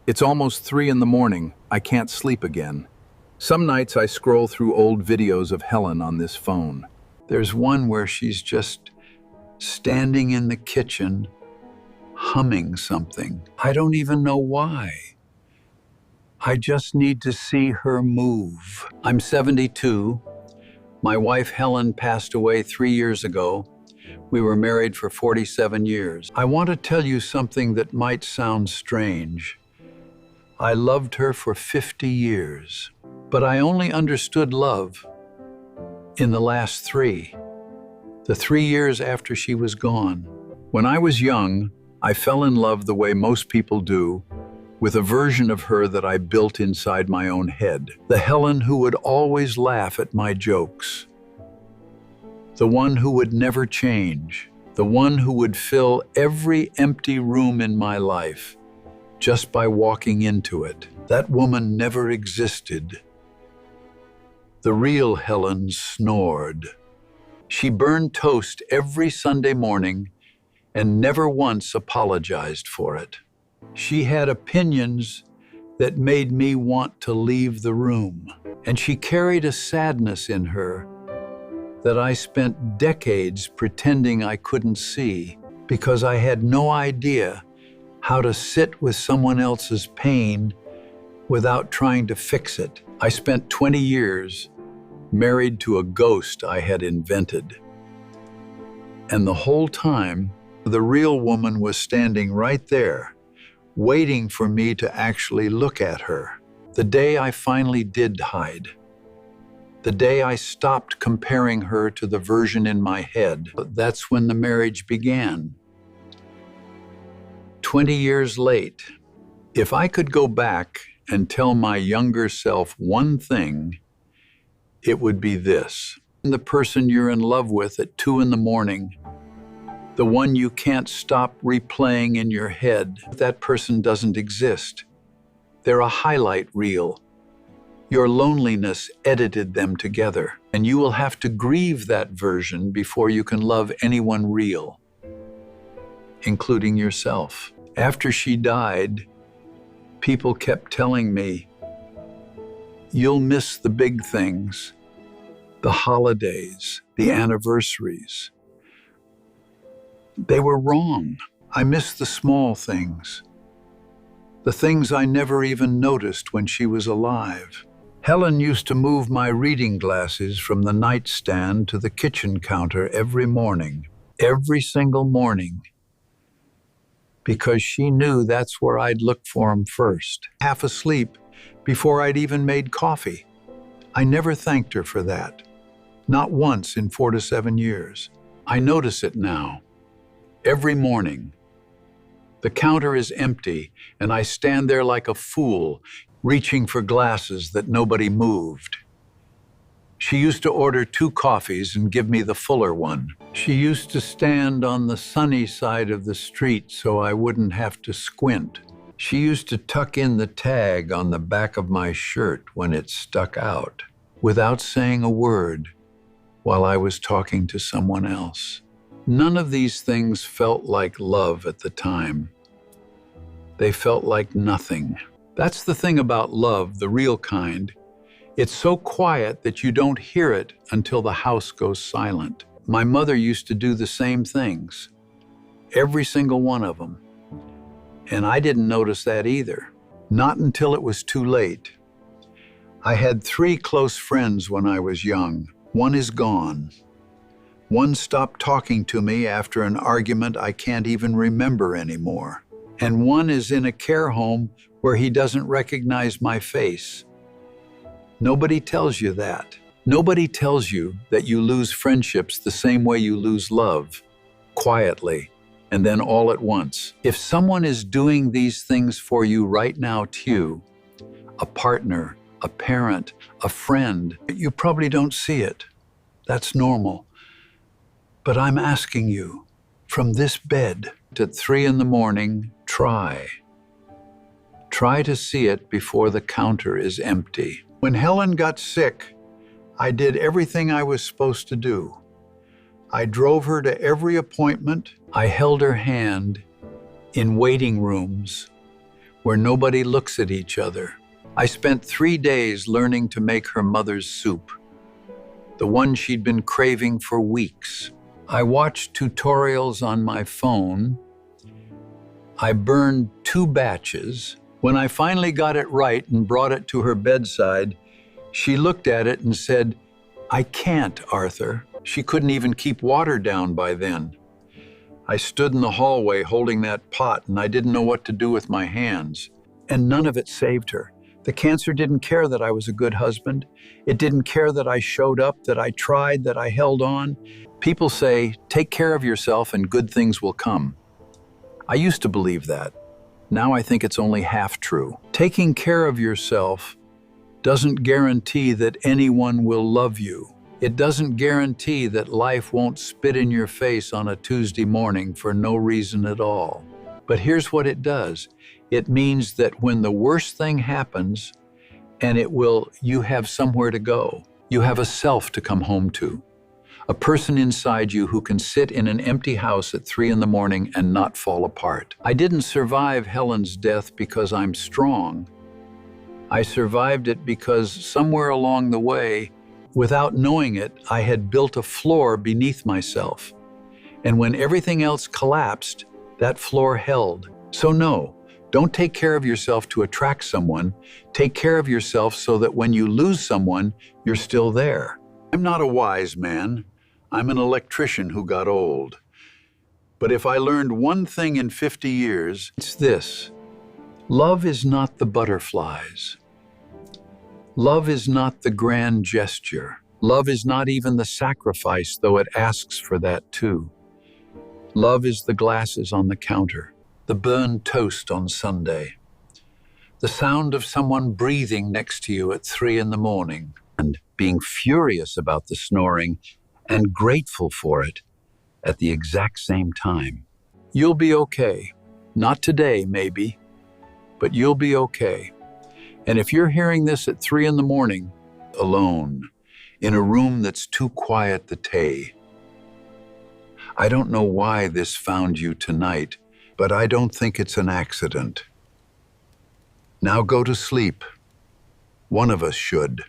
It's almost 3 in the morning. I can't sleep again. Some nights I scroll through old videos of Helen on this phone. There's one where she's just standing in the kitchen, humming something. I don't even know why. I just need to see her move. I'm 72. My wife Helen passed away 3 years ago. We were married for 47 years. I want to tell you something that might sound strange. I loved her for 50 years, but I only understood love in the last 3, the 3 years after she was gone. When I was young, I fell in love the way most people do, with a version of her that I built inside my own head. The Helen who would always laugh at my jokes. The one who would never change. The one who would fill every empty room in my life just by walking into it. That woman never existed. The real Helen snored. She burned toast every Sunday morning and never once apologized for it. She had opinions that made me want to leave the room, and she carried a sadness in her that I spent decades pretending I couldn't see because I had no idea how to sit with someone else's pain without trying to fix it. I spent 20 years married to a ghost I had invented. And the whole time, the real woman was standing right there, waiting for me to actually look at her. The day I finally did hide, the day I stopped comparing her to the version in my head, that's when the marriage began. 20 years late, if I could go back and tell my younger self one thing, it would be this. The person you're in love with at 2 in the morning, the one you can't stop replaying in your head, that person doesn't exist. They're a highlight reel. Your loneliness edited them together, and you will have to grieve that version before you can love anyone real, including yourself. After she died, people kept telling me, "You'll miss the big things, the holidays, the anniversaries." They were wrong. I miss the small things, the things I never even noticed when she was alive. Helen used to move my reading glasses from the nightstand to the kitchen counter every morning, every single morning, because she knew that's where I'd look for them first, half asleep, before I'd even made coffee. I never thanked her for that, not once in 4 to 7 years. I notice it now. Every morning, the counter is empty, and I stand there like a fool, reaching for glasses that nobody moved. She used to order 2 coffees and give me the fuller one. She used to stand on the sunny side of the street so I wouldn't have to squint. She used to tuck in the tag on the back of my shirt when it stuck out, without saying a word, while I was talking to someone else. None of these things felt like love at the time. They felt like nothing. That's the thing about love, the real kind. It's so quiet that you don't hear it until the house goes silent. My mother used to do the same things, every single one of them. And I didn't notice that either, not until it was too late. I had 3 close friends when I was young. One is gone. One stopped talking to me after an argument I can't even remember anymore. And one is in a care home where he doesn't recognize my face. Nobody tells you that. Nobody tells you that you lose friendships the same way you lose love, quietly, and then all at once. If someone is doing these things for you right now too, a partner, a parent, a friend, you probably don't see it. That's normal. But I'm asking you, from this bed at 3 in the morning, try. Try to see it before the counter is empty. When Helen got sick, I did everything I was supposed to do. I drove her to every appointment. I held her hand in waiting rooms where nobody looks at each other. I spent 3 days learning to make her mother's soup, the one she'd been craving for weeks. I watched tutorials on my phone. I burned 2 batches. When I finally got it right and brought it to her bedside, she looked at it and said, "I can't, Arthur." She couldn't even keep water down by then. I stood in the hallway holding that pot, and I didn't know what to do with my hands. And none of it saved her. The cancer didn't care that I was a good husband. It didn't care that I showed up, that I tried, that I held on. People say, take care of yourself and good things will come. I used to believe that. Now I think it's only half true. Taking care of yourself doesn't guarantee that anyone will love you. It doesn't guarantee that life won't spit in your face on a Tuesday morning for no reason at all. But here's what it does. It means that when the worst thing happens, and it will, you have somewhere to go. You have a self to come home to. A person inside you who can sit in an empty house at 3 in the morning and not fall apart. I didn't survive Helen's death because I'm strong. I survived it because somewhere along the way, without knowing it, I had built a floor beneath myself. And when everything else collapsed, that floor held. So no, don't take care of yourself to attract someone. Take care of yourself so that when you lose someone, you're still there. I'm not a wise man. I'm an electrician who got old. But if I learned one thing in 50 years, it's this. Love is not the butterflies. Love is not the grand gesture. Love is not even the sacrifice, though it asks for that too. Love is the glasses on the counter, the burned toast on Sunday, the sound of someone breathing next to you at 3 in the morning, and being furious about the snoring and grateful for it at the exact same time. You'll be okay. Not today, maybe, but you'll be okay. And if you're hearing this at 3 in the morning, alone, in a room that's too quiet to say, I don't know why this found you tonight, but I don't think it's an accident. Now go to sleep. One of us should.